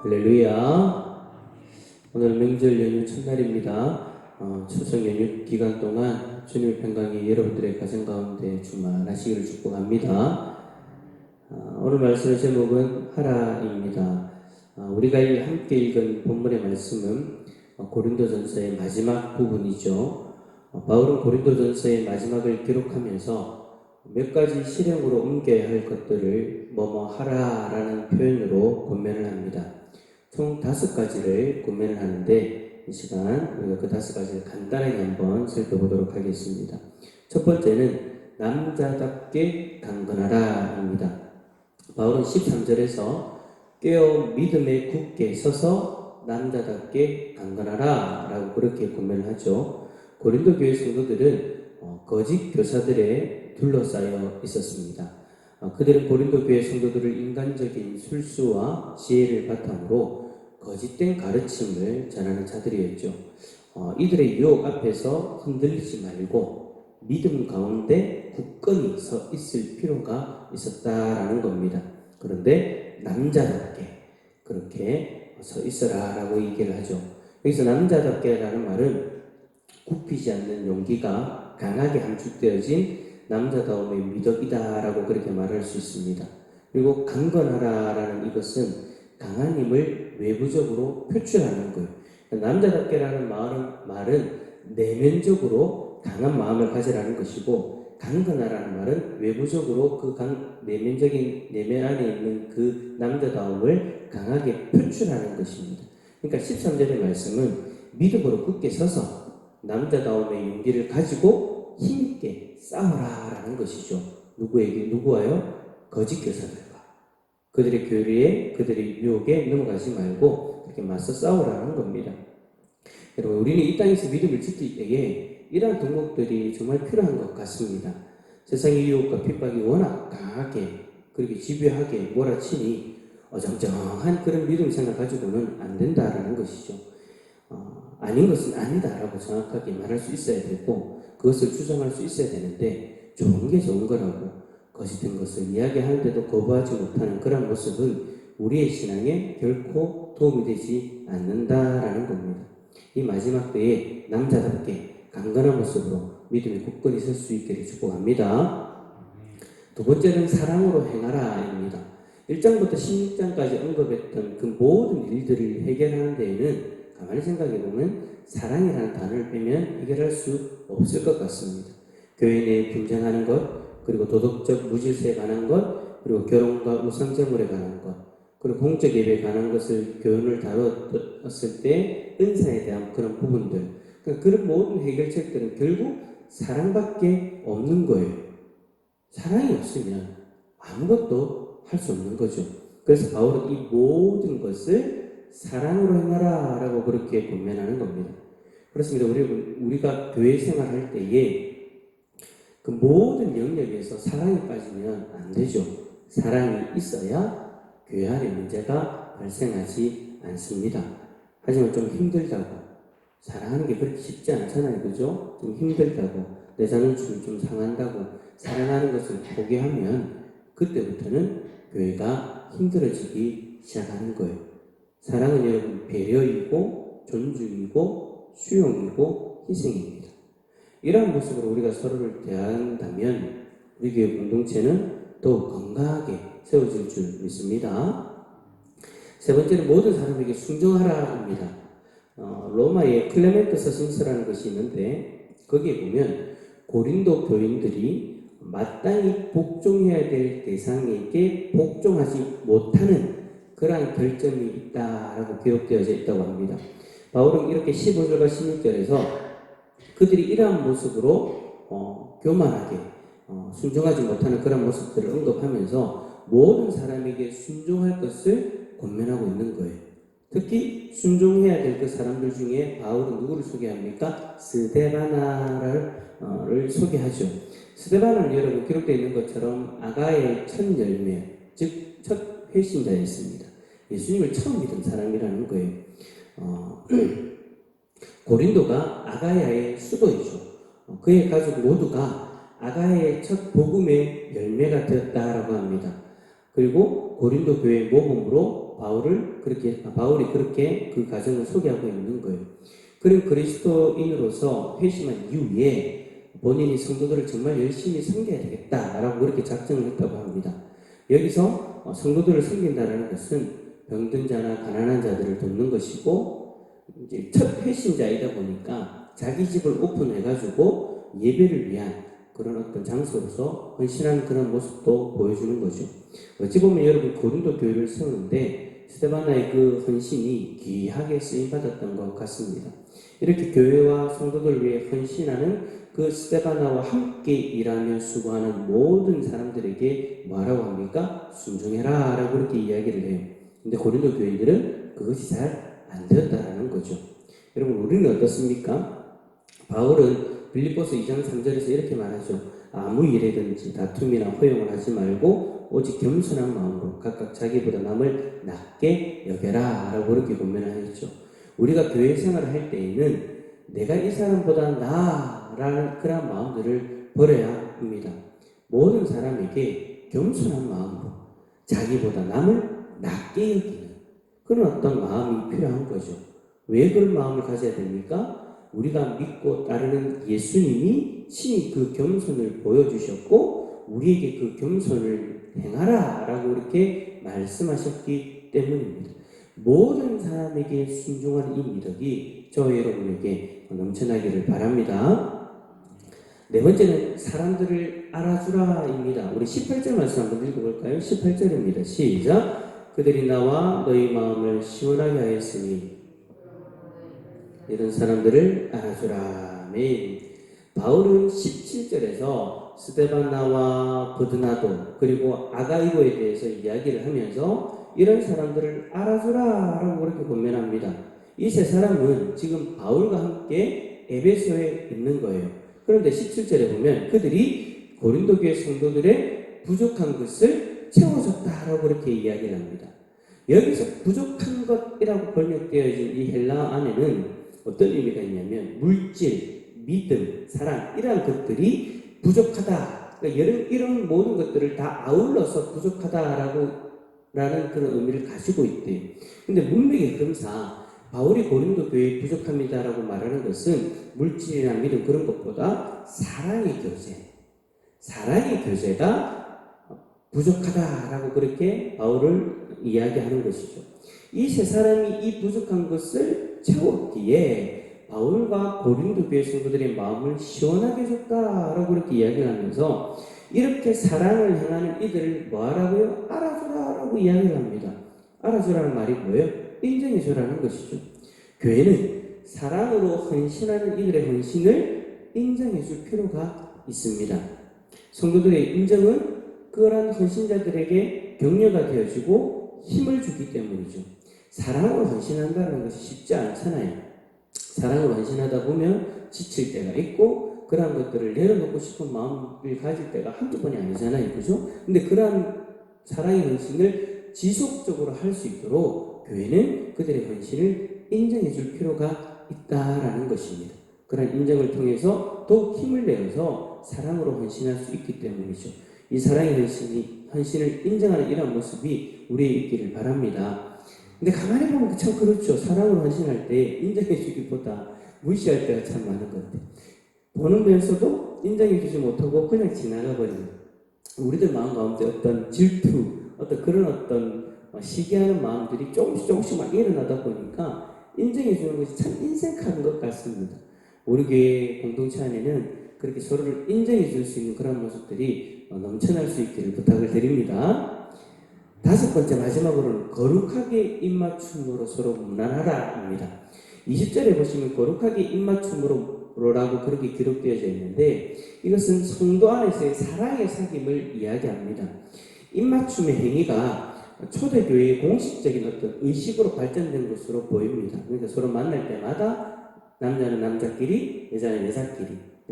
할렐루야. 오늘 명절 연휴 첫날입니다. 추석 연휴 기간 동안 주님의 평강이 여러분들의 가정 가운데 충만하시기를 축복합니다. 오늘 말씀의 제목은 하라입니다. 우리가 함께 읽은 본문의 말씀은 고린도전서의 마지막 부분이죠. 바울은 고린도전서의 마지막을 기록하면서 몇 가지 실행으로 옮겨야 할 것들을 뭐뭐 하라라는 표현으로 권면을 합니다. 총 5가지를 권면을 하는데 이 시간 우리가 그 5가지를 간단하게 한번 살펴보도록 하겠습니다. 첫 번째는 남자답게 강건하라입니다. 바울은 13절에서 깨어 믿음에 굳게 서서 남자답게 강건하라 라고 그렇게 권면을 하죠. 고린도 교회 성도들은 거짓 교사들의 둘러싸여 있었습니다. 그들은 고린도 교회 성도들을 인간적인 술수와 지혜를 바탕으로 거짓된 가르침을 전하는 자들이었죠. 이들의 유혹 앞에서 흔들리지 말고 믿음 가운데 굳건히 서 있을 필요가 있었다라는 겁니다. 그런데 남자답게 그렇게 서 있어라 라고 얘기를 하죠. 여기서 남자답게라는 말은 굽히지 않는 용기가 강하게 함축되어진 남자다움의 미덕이다 라고 그렇게 말할 수 있습니다. 그리고 강건하라 라는 이것은 강한 힘을 외부적으로 표출하는 거예요. 남자답게 라는 말은 내면적으로 강한 마음을 가지라는 것이고, 강건하라는 말은 외부적으로 그 내면적인 내면 안에 있는 그 남자다움을 강하게 표출하는 것입니다. 그러니까 13절의 말씀은 믿음으로 굳게 서서 남자다움의 용기를 가지고 힘있게 싸우라라는 것이죠. 누구와요? 거짓 교사들과. 그들의 교리에, 그들의 유혹에 넘어가지 말고 그렇게 맞서 싸우라는 겁니다. 여러분, 우리는 이 땅에서 믿음을 지킬 때에 이러한 덕목들이 정말 필요한 것 같습니다. 세상의 유혹과 핍박이 워낙 강하게, 그렇게 집요하게 몰아치니 어정쩡한 그런 믿음 생각 가지고는 안 된다라는 것이죠. 아닌 것은 아니다라고 정확하게 말할 수 있어야 되고 그것을 주장할 수 있어야 되는데 좋은 게 좋은 거라고 거짓된 것을 이야기하는데도 거부하지 못하는 그런 모습은 우리의 신앙에 결코 도움이 되지 않는다라는 겁니다. 이 마지막 때에 남자답게 강건한 모습으로 믿음에 굳건히 설 수 있기를 축복합니다. 두 번째는 사랑으로 행하라입니다. 1장부터 16장까지 언급했던 그 모든 일들을 해결하는 데에는 가만히 생각해보면 사랑이라는 단어를 빼면 해결할 수 없을 것 같습니다. 교회 내에 분쟁하는 것, 그리고 도덕적 무질서에 관한 것, 그리고 결혼과 우상제물에 관한 것, 그리고 공적 예배에 관한 것을 교훈을 다뤘을 때 은사에 대한 그런 부분들, 그러니까 그런 모든 해결책들은 결국 사랑밖에 없는 거예요. 사랑이 없으면 아무것도 할 수 없는 거죠. 그래서 바울은 이 모든 것을 사랑으로 행하라 라고 그렇게 권면하는 겁니다. 그렇습니다. 우리가 교회 생활할 때에 그 모든 영역에서 사랑이 빠지면 안 되죠. 사랑이 있어야 교회 안에 문제가 발생하지 않습니다. 하지만 좀 힘들다고, 사랑하는 게 그렇게 쉽지 않잖아요. 그죠? 좀 힘들다고, 내 자존심이 좀 상한다고 사랑하는 것을 포기하면 그때부터는 교회가 힘들어지기 시작하는 거예요. 사랑은 여러분 배려이고 존중이고 수용이고 희생입니다. 이러한 모습으로 우리가 서로를 대한다면 우리 교회 공동체는 더욱 건강하게 세워질 줄 믿습니다. 세 번째는 모든 사람에게 순종하라입니다. 로마의 클레멘트 서신서라는 것이 있는데 거기에 보면 고린도 교인들이 마땅히 복종해야 될 대상에게 복종하지 못하는 그러한 결점이 있다라고 기록되어져 있다고 합니다. 바울은 이렇게 15절과 16절에서 그들이 이러한 모습으로 교만하게 순종하지 못하는 그런 모습들을 언급하면서 모든 사람에게 순종할 것을 권면하고 있는 거예요. 특히 순종해야 될 그 사람들 중에 바울은 누구를 소개합니까? 스데바나를 소개하죠. 스데바나는 여러분 기록되어 있는 것처럼 아가의 첫 열매, 즉 첫 회신자였습니다. 예수님을 처음 믿은 사람이라는 거예요. 고린도가 아가야의 수도이죠. 그의 가족 모두가 아가야의 첫 복음의 열매가 되었다라고 합니다. 그리고 고린도 교회의 모범으로 바울이 그렇게 그 가정을 소개하고 있는 거예요. 그런 그리스도인으로서 회심한 이후에 본인이 성도들을 정말 열심히 섬겨야 되겠다라고 그렇게 작정을 했다고 합니다. 여기서 성도들을 섬긴다라는 것은 병든 자나 가난한 자들을 돕는 것이고, 이제 첫 회심자이다 보니까 자기 집을 오픈해가지고 예배를 위한 그런 어떤 장소로서 헌신하는 그런 모습도 보여주는 거죠. 어찌 보면 여러분 고린도 교회를 세우는데 스데바나의 그 헌신이 귀하게 쓰임받았던 것 같습니다. 이렇게 교회와 성도들 위해 헌신하는 그 스데바나와 함께 일하며 수고하는 모든 사람들에게 뭐라고 합니까? 순종해라 라고 그렇게 이야기를 해요. 근데 고린도 교인들은 그것이 잘 안 되었다라는 거죠. 여러분 우리는 어떻습니까? 바울은 빌립보서 2장 3절에서 이렇게 말하죠. 아무 일에든지 다툼이나 허용을 하지 말고 오직 겸손한 마음으로 각각 자기보다 남을 낮게 여겨라 라고 그렇게 권면하였죠. 우리가 교회 생활을 할 때에는 내가 이 사람보다 나아라는 그런 마음들을 버려야 합니다. 모든 사람에게 겸손한 마음으로 자기보다 남을 낮게 여기는 그런 어떤 마음이 필요한 거죠. 왜 그런 마음을 가져야 됩니까? 우리가 믿고 따르는 예수님이 친히 그 겸손을 보여주셨고 우리에게 그 겸손을 행하라 라고 이렇게 말씀하셨기 때문입니다. 모든 사람에게 순종하는 이 미덕이 저와 여러분에게 넘쳐나기를 바랍니다. 네 번째는 사람들을 알아주라입니다. 우리 18절 말씀 한번 읽어볼까요? 18절입니다. 시작. 그들이 나와 너희 마음을 시원하게 하였으니 이런 사람들을 알아주라. 아멘. 바울은 17절에서 스데바나와 버드나도 그리고 아가이고에 대해서 이야기를 하면서 이런 사람들을 알아주라 라고 그렇게 권면합니다. 이 세 사람은 지금 바울과 함께 에베소에 있는 거예요. 그런데 17절에 보면 그들이 고린도 교회 성도들의 부족한 것을 채워줬다라고 그렇게 이야기를 합니다. 여기서 부족한 것이라고 번역되어진 이 헬라어 안에는 어떤 의미가 있냐면 물질, 믿음, 사랑 이러한 것들이 부족하다. 그러니까 이런 모든 것들을 다 아울러서 부족하다라고 라는 그런 의미를 가지고 있대요. 근데 문맥의 흐름상 바울이 고린도 교회에 부족합니다라고 말하는 것은 물질이나 믿음 그런 것보다 사랑의 교제가 부족하다라고 그렇게 바울을 이야기하는 것이죠. 이 세 사람이 이 부족한 것을 채웠기에 바울과 고린도 교회 성도들의 마음을 시원하게 해줬다라고 그렇게 이야기를 하면서 이렇게 사랑을 행하는 이들을 뭐하라고요? 알아주라라고 이야기를 합니다. 알아주라는 말이 뭐예요? 인정해주라는 것이죠. 교회는 사랑으로 헌신하는 이들의 헌신을 인정해줄 필요가 있습니다. 성도들의 인정은 그러한 헌신자들에게 격려가 되어지고 힘을 주기 때문이죠. 사랑으로 헌신한다는 것이 쉽지 않잖아요. 사랑으로 헌신하다 보면 지칠 때가 있고 그러한 것들을 내려놓고 싶은 마음을 가질 때가 한두 번이 아니잖아요. 그죠? 근데 그러한 사랑의 헌신을 지속적으로 할 수 있도록 교회는 그들의 헌신을 인정해 줄 필요가 있다라는 것입니다. 그런 인정을 통해서 더욱 힘을 내어서 사랑으로 헌신할 수 있기 때문이죠. 이 사랑의 헌신을 인정하는 이런 모습이 우리에 있기를 바랍니다. 근데 가만히 보면 참 그렇죠. 사랑으로 헌신할 때 인정해 주기보다 무시할 때가 참 많은 것 같아요. 보는 면서도 인정해 주지 못하고 그냥 지나가 버리는 우리들 마음 가운데 어떤 질투, 어떤 그런 어떤 시기하는 마음들이 조금씩 막 일어나다 보니까 인정해 주는 것이 참 인색한 것 같습니다. 우리 교회 공동체 안에는 그렇게 서로를 인정해 줄 수 있는 그런 모습들이 넘쳐날 수 있기를 부탁을 드립니다. 다섯 번째 마지막으로는 거룩하게 입맞춤으로 서로 문안하라입니다. 20절에 보시면 거룩하게 입맞춤으로라고 그렇게 기록되어져 있는데 이것은 성도 안에서의 사랑의 사귐을 이야기합니다. 입맞춤의 행위가 초대교회의 공식적인 어떤 의식으로 발전된 것으로 보입니다. 그러니까 서로 만날 때마다 남자는 남자끼리, 여자는 여자끼리,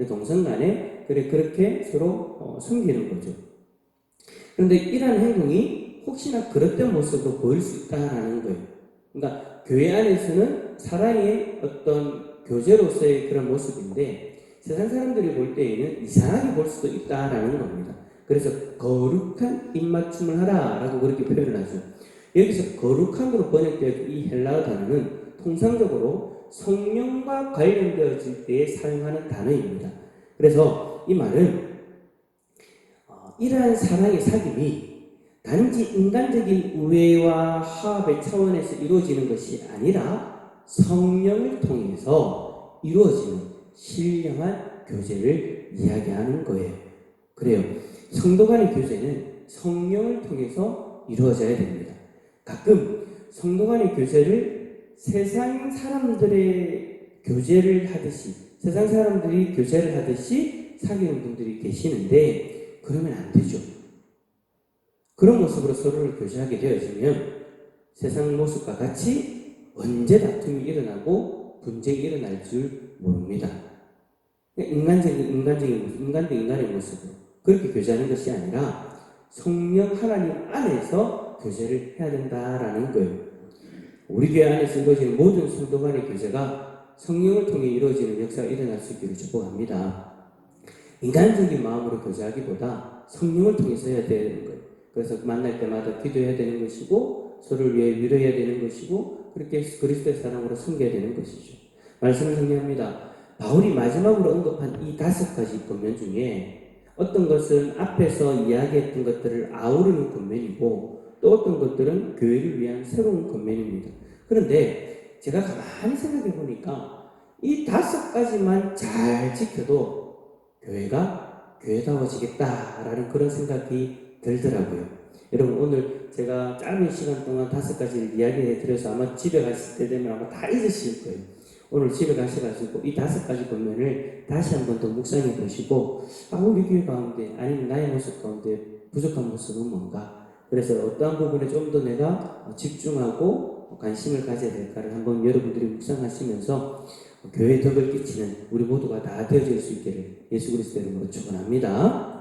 동성간에 그렇게 서로 섬기는 거죠. 그런데 이러한 행동이 혹시나 그릇된 모습으로 보일 수 있다라는 거예요. 그러니까 교회 안에서는 사랑의 어떤 교제로서의 그런 모습인데 세상 사람들이 볼 때에는 이상하게 볼 수도 있다라는 겁니다. 그래서 거룩한 입맞춤을 하라 라고 그렇게 표현을 하죠. 여기서 거룩함으로 번역되어 이 헬라어 단어는 통상적으로 성령과 관련되어질 때에 사용하는 단어입니다. 그래서 이 말은 이러한 사랑의 사귐이 단지 인간적인 우애와 화합의 차원에서 이루어지는 것이 아니라 성령을 통해서 이루어지는 신령한 교제를 이야기하는 거예요. 그래요. 성도 간의 교제는 성령을 통해서 이루어져야 됩니다. 가끔 성도 간의 교제를 세상 사람들의 교제를 하듯이, 세상 사람들이 교제를 하듯이 사귀는 분들이 계시는데 그러면 안 되죠. 그런 모습으로 서로를 교제하게 되어지면 세상 모습과 같이 언제 다툼이 일어나고 분쟁이 일어날 줄 모릅니다. 인간적인 모습, 인간 대 인간의 모습으로 그렇게 교제하는 것이 아니라 성령 하나님 안에서 교제를 해야 된다라는 거예요. 우리 교회 안에서 이루어지는 모든 성도 간의 교제가 성령을 통해 이루어지는 역사가 일어날 수 있기를 축복합니다. 인간적인 마음으로 교제하기보다 성령을 통해서 해야 되는 거예요. 그래서 만날 때마다 기도해야 되는 것이고 서로를 위해 위로해야 되는 것이고 그렇게 그리스도의 사랑으로 섬겨야 되는 것이죠. 말씀을 정리합니다. 바울이 마지막으로 언급한 이 5가지 권면 중에 어떤 것은 앞에서 이야기했던 것들을 아우르는 권면이고 또 어떤 것들은 교회를 위한 새로운 권면입니다. 그런데 제가 가만히 생각해 보니까 이 5가지만 잘 지켜도 교회가 교회다워지겠다라는 그런 생각이 들더라고요. 여러분 오늘 제가 짧은 시간 동안 5가지를 이야기해 드려서 아마 집에 갔을 때 되면 아마 다 잊으실 거예요. 오늘 집에 가셔가지고 이 5가지 권면을 다시 한 번 더 묵상해 보시고 우리 교회 가운데 아니면 나의 모습 가운데 부족한 모습은 뭔가, 그래서 어떠한 부분에 좀 더 내가 집중하고 관심을 가져야 될까를 한번 여러분들이 묵상하시면서 교회에 덕을 끼치는 우리 모두가 다 되어질 수 있기를 예수 그리스도 이름으로 축원합니다.